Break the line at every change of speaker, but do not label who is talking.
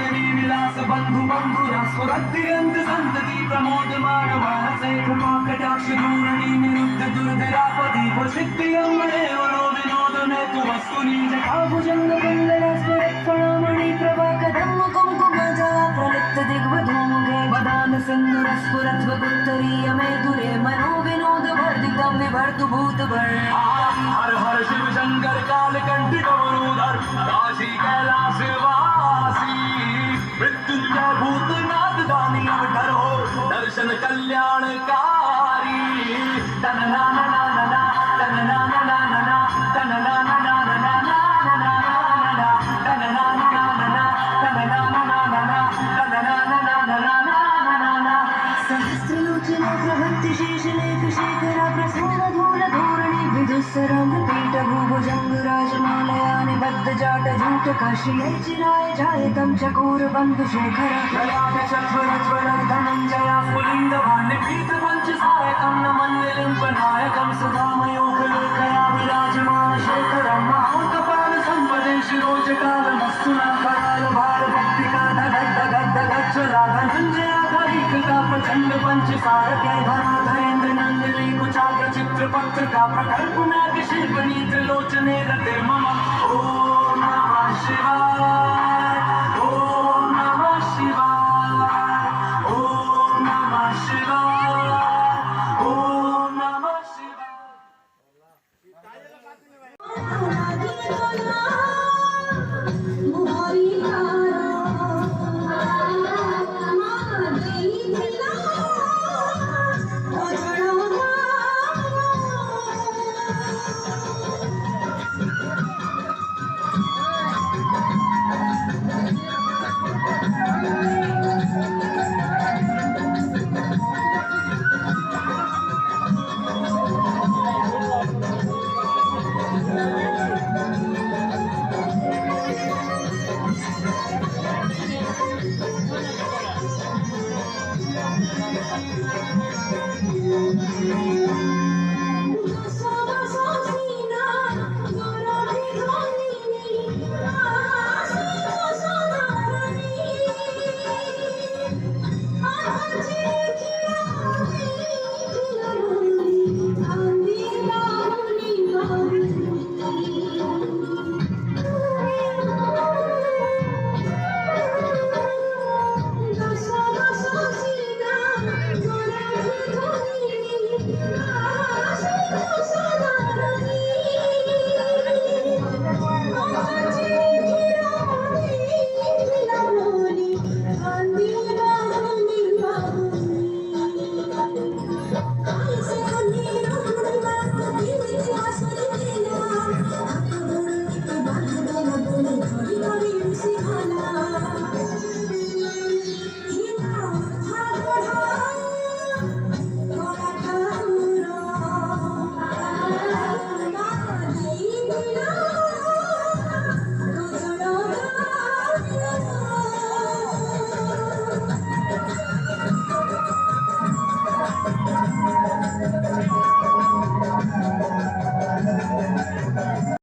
जननी विलास बंधु बंधुरा स्फुरद्दिगंत संतति प्रमोदमान मानसे कृपा कटाक्ष धूरणी निरुद्ध दुर्धरापति सिद्धियम्मणे वनो विनोदने तु वस्तुनि जटा भुजंग कुंडल स्फुरत्फणामणि प्रभा कदम कुंकुम जला प्रलिप्त दिग्वधूमुखे वदान सिंदूर स्फुरत्वगुत्तरीय मे दुरे मनो विनोद वर्धितं विभर्तु भूतभर हर हर शिव शंकर काल कंठ कमलोधर काशी कैलाश वासी मृत्युंजय भूतनाथ दानी अवतार हो दर्शन कल्याणकारी तन ना ना ना ना तन ना ना ना ना तन ना ना ना ना तन ना ना ना ना तन ना ना ना ना तन ना ना ना ना सहस्रलोचने प्रभृति शेषलेख शेखरा प्रसून धूल धोरणी विदुस्सरामृतीट भूभुजंग राजमालया निबद्ध जाट जूट काशीय चिराय जायतं चकोर बंधु शेखर ललाट चत्वरज्वल धनंजया पुलिंग भान्य पीत पंच सायकं नमन विलिंपनायकं सुधामयोगलेखया विराजमान शेखरं महाकपाल संपदे शिरोजकालमस्तुना कराल भार भक्तिका धगद् धगद् धगज्ज्वला धनंजया धरीकृता प्रचंड पंच सारके धराधरेन्द्र नंदिनी कुचाग्र चित्रपत्र का प्रकल्पना शिल्पनी त्रिलोचने रते मम ओम नमः शिवाय ओम नमः शिवाय ओम नमः शिवाय ओम नमः शिवाय।